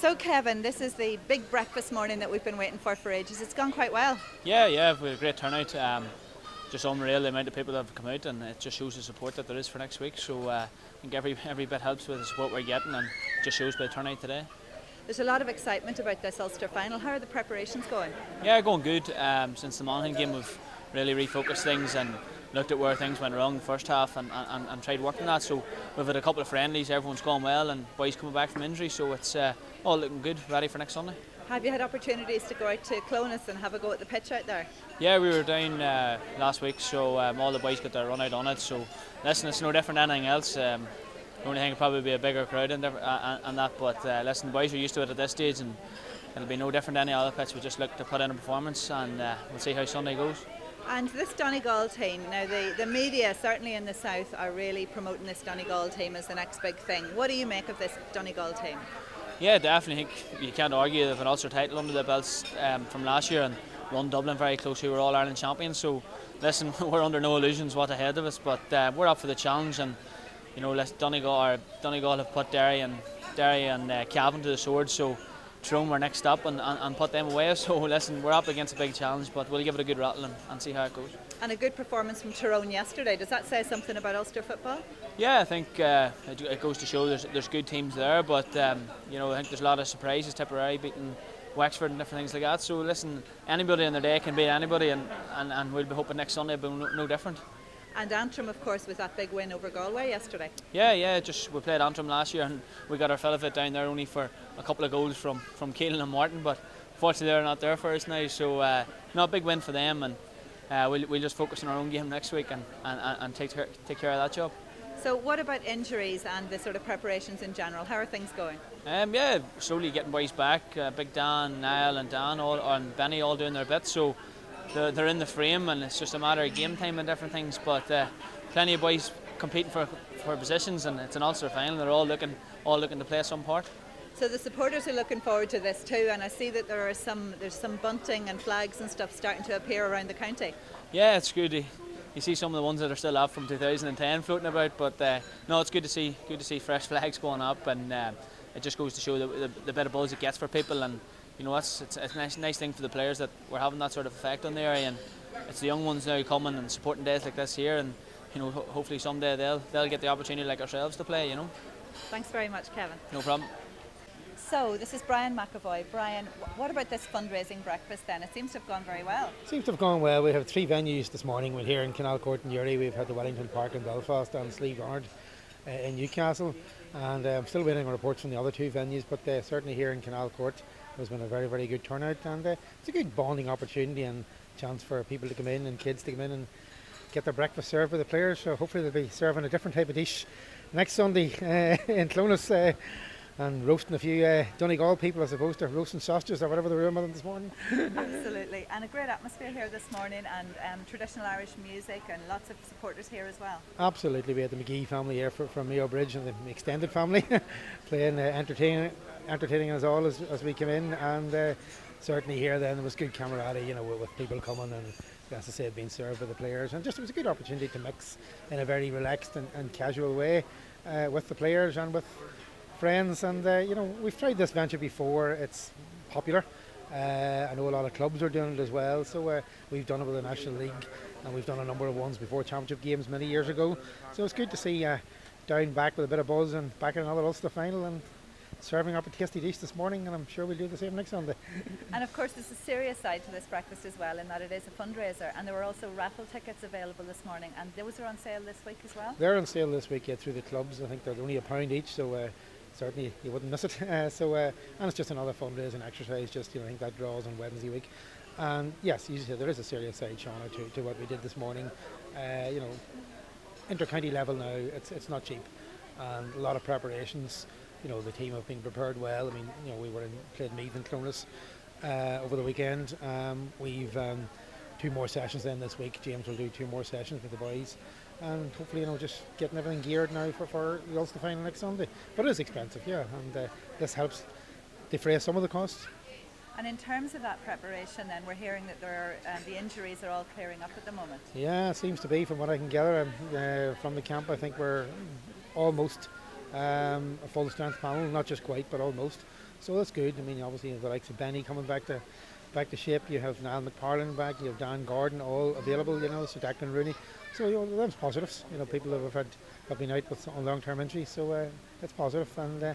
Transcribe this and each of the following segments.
So Kevin, this is the big breakfast morning that we've been waiting for ages. It's gone quite well. Yeah, we had a great turnout. Just unreal the amount of people that have come out, and it just shows the support that there is for next week. So I think every bit helps with the support we're getting, and just shows by the turnout today. There's a lot of excitement about this Ulster Final. How are the preparations going? Yeah, going good. Since the Monaghan game, we've really refocused things and looked at where things went wrong in the first half and tried working that. So we've had a couple of friendlies, everyone's gone well, and boys coming back from injury, so it's all looking good, ready for next Sunday. Have you had opportunities to go out to Clonus and have a go at the pitch out there? Yeah, we were down last week, so all the boys got their run out on it. So listen, it's no different than anything else. The only thing would probably be a bigger crowd and that, but listen, the boys are used to it at this stage, and it'll be no different than any other pitch. We just look to put in a performance, and we'll see how Sunday goes. And this Donegal team, now the media, certainly in the south, are really promoting this Donegal team as the next big thing. What do you make of this Donegal team? Yeah, definitely. I think you can't argue they have an Ulster title under their belts from last year, and run Dublin very close, who were All Ireland champions. So listen, we're under no illusions what's ahead of us, but we're up for the challenge, and Donegal have put Dara and Cavan to the sword, so Tyrone were next up and put them away. So listen, we're up against a big challenge, but we'll give it a good rattle and see how it goes. And a good performance from Tyrone yesterday. Does that say something about Ulster football? Yeah, I think it goes to show there's good teams there, but I think there's a lot of surprises. Tipperary beating Wexford and different things like that. So listen, anybody in their day can beat anybody, and we'll be hoping next Sunday will be no different. And Antrim, of course, with that big win over Galway yesterday. Yeah. We played Antrim last year, and we got our fill of it down there, only for a couple of goals from Keelan and Martin. But fortunately, they're not there for us now. So a big win for them, and we'll just focus on our own game next week and take care of that job. So what about injuries and the sort of preparations in general? How are things going? Slowly getting boys back. Big Dan, Niall and Dan and Benny all doing their bit. So they're in the frame, and it's just a matter of game time and different things. But plenty of boys competing for positions, and it's an Ulster Final. They're all looking to play some part. So the supporters are looking forward to this too, and I see that there's some bunting and flags and stuff starting to appear around the county. Yeah, it's good. You see some of the ones that are still up from 2010 floating about, but no, it's good to see fresh flags going up, and it just goes to show the bit of buzz it gets for people, and it's a nice thing for the players that we're having that sort of effect on the area, and it's the young ones now coming and supporting days like this here, and hopefully someday they'll get the opportunity like ourselves to play. Thanks very much, Kevin. No problem. So this is Brian McAvoy. Brian, what about this fundraising breakfast then? It seems to have gone very well. It seems to have gone well. We have 3 venues this morning. We're here in Canal Court in Uri. We've had the Wellington Park in Belfast and Slieve Yard in Newcastle. And I'm still waiting on reports from the other 2 venues, but certainly here in Canal Court there's been a very, very good turnout, and it's a good bonding opportunity and chance for people to come in and kids to come in and get their breakfast served with the players. So hopefully they'll be serving a different type of dish next Sunday in Clonus. And roasting a few Donegal people as opposed to roasting sausages or whatever they were doing with them this morning. Absolutely, and a great atmosphere here this morning, and traditional Irish music, and lots of supporters here as well. Absolutely, we had the McGee family here from Mayo Bridge, and the extended family playing, entertaining us all as we came in, and certainly here then there was good camaraderie, with people coming and, as I said, being served by the players, and just it was a good opportunity to mix in a very relaxed and casual way with the players and with friends, and we've tried this venture before. It's popular. I know a lot of clubs are doing it as well, so we've done it with the National League, and we've done a number of ones before championship games many years ago, so it's good to see Down back with a bit of buzz and back in another Ulster Final and serving up a tasty dish this morning, and I'm sure we'll do the same next Sunday. And of course there's a serious side to this breakfast as well, in that it is a fundraiser, and there were also raffle tickets available this morning, and those are on sale this week as well? They're on sale this week, through the clubs. I think they're only £1 each, so certainly you wouldn't miss it. And it's just another fundraising exercise. Just I think that draws on Wednesday week. And yes, usually there is a serious side, Seána, to what we did this morning. Inter-county level now, it's not cheap, and a lot of preparations. The team have been prepared well. I mean, we played Meath and Clonus over the weekend. We've 2 more sessions then this week. James will do 2 more sessions with the boys, and hopefully just getting everything geared now for the Ulster Final next Sunday. But it is expensive, yeah, and this helps defray some of the costs. And in terms of that preparation then, we're hearing that the injuries are all clearing up at the moment. Yeah, it seems to be, from what I can gather from the camp. I think we're almost a full strength panel, not just quite, but almost. So that's good. I mean, obviously the likes of Benny coming back to shape. You have Niall McKernan back. You have Dan Gordon all available. So Declan Rooney. So that's positives. People have been out with on long-term injuries. So that's positive. And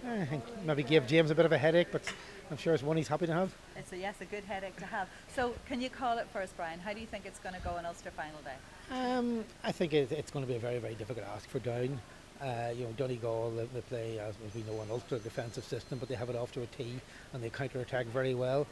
I think maybe gave James a bit of a headache, but I'm sure it's one he's happy to have. It's a good headache to have. So can you call it for us, Brian? How do you think it's going to go on Ulster Final Day? I think it's going to be a very, very difficult ask for Down. Donegal, they play, as we know, an Ulster defensive system, but they have it off to a tee and they counter-attack very well.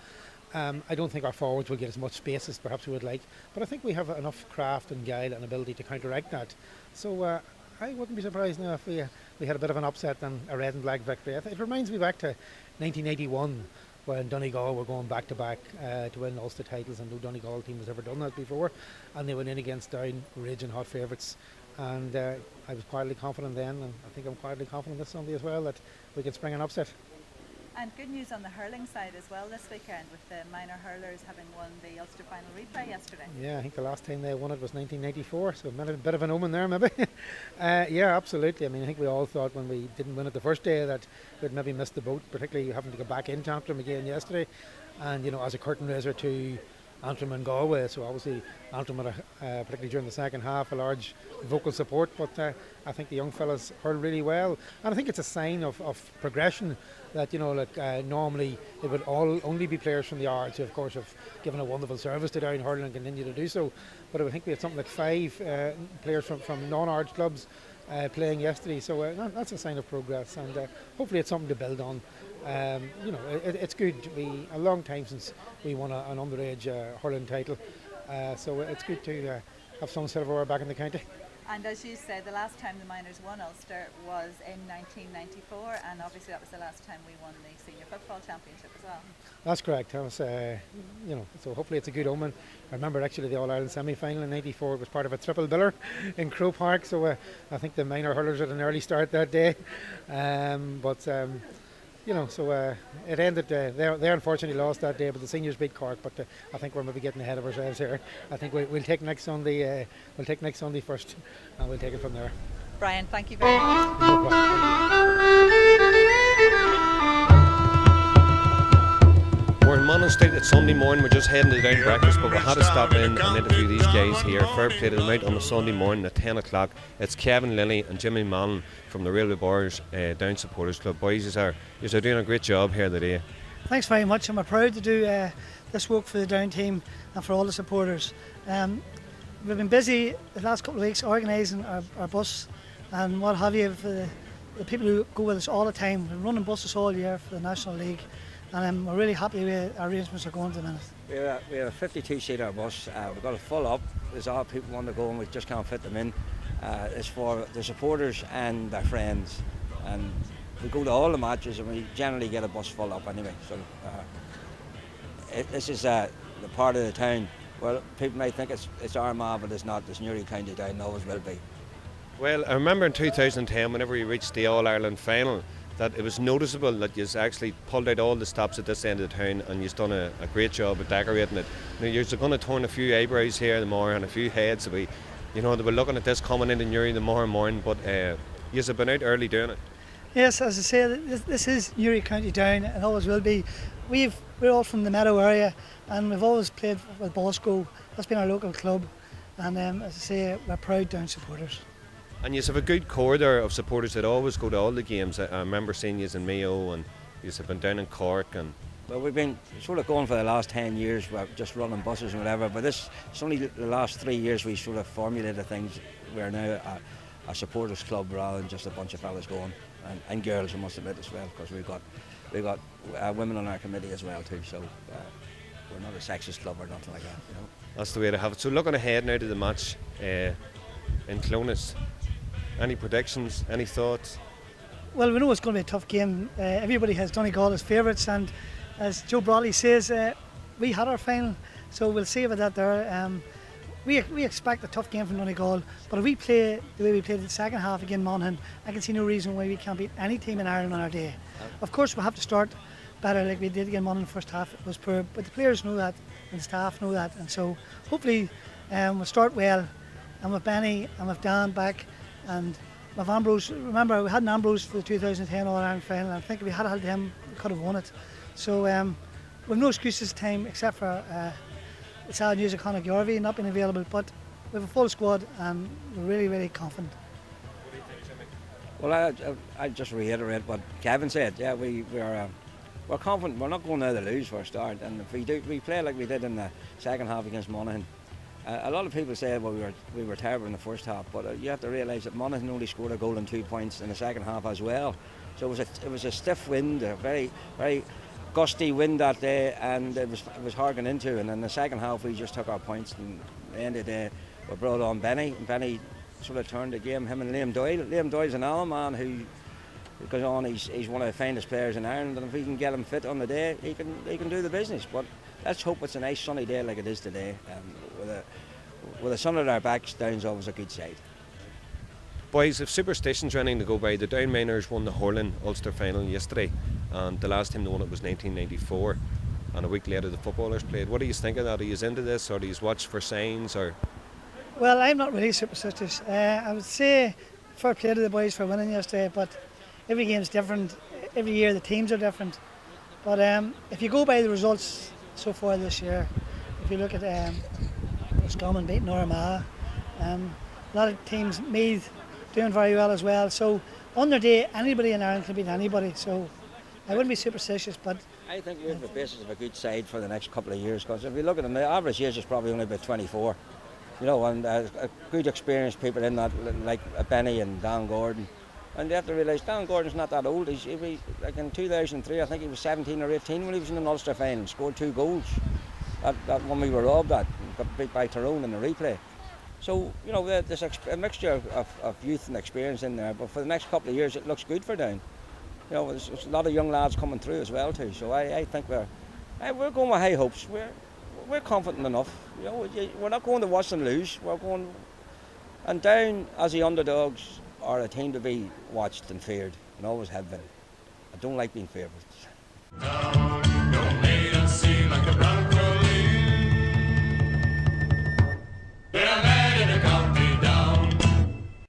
I don't think our forwards will get as much space as perhaps we would like, but I think we have enough craft and guile and ability to counteract that. So I wouldn't be surprised now if we had a bit of an upset and a red and black victory. It reminds me back to 1981 when Donegal were going back-to-back to win Ulster titles, and no Donegal team has ever done that before, and they went in against Down, raging hot favourites, and I was quietly confident then, and I think I'm quietly confident this Sunday as well, that we can spring an upset. And good news on the hurling side as well this weekend, with the minor hurlers having won the Ulster Final replay yesterday. Yeah, I think the last time they won it was 1994, so a bit of an omen there maybe. Yeah, absolutely. I mean, I think we all thought when we didn't win it the first day that we'd maybe missed the boat, particularly having to go back into Antrim again yesterday, and as a curtain raiser to Antrim and Galway. So obviously Antrim had, particularly during the second half, a large vocal support, but I think the young fellas hurled really well, and I think it's a sign of progression that normally it would only be players from the Ards who of course have given a wonderful service to Down hurling and continue to do so, but I think we had something like 5 players from non-Ards clubs playing yesterday, so that's a sign of progress, and hopefully it's something to build on. It's good. A long time since we won an underage hurling title, so it's good to have some silverware back in the county. And as you said, the last time the minors won Ulster was in 1994, and obviously that was the last time we won the senior football championship as well. That's correct. That was, so hopefully it's a good omen. I remember actually the All-Ireland semi-final in '94 was part of a triple biller in Croke Park, so I think the minor hurlers had an early start that day, it ended. They unfortunately lost that day, but the seniors beat Cork. But I think we're maybe getting ahead of ourselves here. I think we'll take next Sunday. We'll take next Sunday first, and we'll take it from there. Brian, thank you very much. No problem. We're in Monaghan Street. It's Sunday morning. We're just heading to down to breakfast, but we had to stop in and interview these guys here. Fair play to them out on a Sunday morning at 10 o'clock. It's Kevin Lilly and Jimmy Mallon from the Railway Bars Down Supporters Club. Boys, you're doing a great job here today. Thanks very much. I'm proud to do this work for the Down team and for all the supporters. We've been busy the last couple of weeks organising our bus and what have you for the people who go with us all the time. We're running buses all year for the National League, and we're really happy with our arrangements are going at the minute. We have a 52-seater bus. We've got it full up. There's all people want to go and we just can't fit them in. It's for the supporters and their friends, and we go to all the matches and we generally get a bus full up anyway. So this is the part of the town. Well, people may think it's Armagh, but it's not. It's Newry County Down, always will be. Well, I remember in 2010, whenever we reached the All-Ireland final, that it was noticeable that you've actually pulled out all the stops at this end of the town and you've done a great job of decorating it. Now, you're going to turn a few eyebrows here tomorrow and a few heads. They were looking at this coming into Newry tomorrow morning, but you've been out early doing it. Yes, as I say, this is Newry County Down and always will be. We're all from the Meadow area and we've always played with Bosco. That's been our local club, and as I say, we're proud Down supporters. And you have a good core there of supporters that always go to all the games. I remember seeing you in Mayo and you have been down in Cork. Well, we've been sort of going for the last 10 years, we're just running buses and whatever, but it's only the last 3 years we sort of formulated things. We're now a supporters club rather than just a bunch of fellas going, and girls, I must admit as well, because we've got women on our committee as well too, so we're not a sexist club or nothing like that. That's the way to have it. So looking ahead now to the match in Clonus, any predictions, any thoughts? Well, we know it's going to be a tough game. Everybody has Donegal as favourites, and as Joe Bradley says, we had our final, so we'll see about that there. We expect a tough game from Donegal, but if we play the way we played the second half against Monaghan, I can see no reason why we can't beat any team in Ireland on our day. Of course, we'll have to start better like we did against Monaghan. The first half it was poor, but the players know that and the staff know that, and so hopefully we'll start well. And with Benny and with Dan back, and with Ambrose, remember we had an Ambrose for the 2010 All-Ireland final, and I think if we had had him could have won it. So we've no excuses this time except for the sad news of Conor Garvey not being available, but we have a full squad and we're really, really confident. Well, I just reiterate what Kevin said. Yeah, we're confident. We're not going there to lose for a start, and if we play like we did in the second half against Monaghan. A lot of people say, well, we were terrible in the first half, but you have to realise that Monaghan only scored a goal and 2 points in the second half as well. So it was a stiff wind, a very, very gusty wind that day, and it was hard getting into. And in the second half, we just took our points, and at the end of the day, we brought on Benny, and Benny sort of turned the game. Him and Liam Doyle. Liam Doyle's an Allen man who goes on. He's one of the finest players in Ireland, and if we can get him fit on the day, he can do the business. But let's hope it's a nice sunny day like it is today. With the sun at our backs, Down's always a good side. Boys, if superstition's anything to go by, the Down Miners won the hurling Ulster Final yesterday, and the last time they won it was 1994, and a week later the footballers played. What do you think of that? Are you into this, or do you watch for signs? Or? Well, I'm not really superstitious. I would say fair play to the boys for winning yesterday, but every game's different. Every year the teams are different. But if you go by the results so far this year, if you look at Roscommon beating Armagh, a lot of teams, Meath doing very well as well. So on their day, anybody in Ireland can beat anybody. So I wouldn't be superstitious, but I think we have the basis of a good side for the next couple of years. Because if you look at them, the average age is probably only about 24. You know, and a good experienced people in that, like Benny and Dan Gordon. And you have to realise Dan Gordon's not that old. He like in 2003, I think he was 17 or 18 when he was in the Ulster Final, scored 2 goals. That one we were robbed at, got beat by Tyrone in the replay. So, you know, there's a mixture of youth and experience in there, but for the next couple of years it looks good for Down. You know, there's a lot of young lads coming through as well too, so I think we're going with high hopes. We're confident enough. You know, we're not going to watch them lose. We're going, and Down as the underdogs are a team to be watched and feared, and always have been. I don't like being favourites.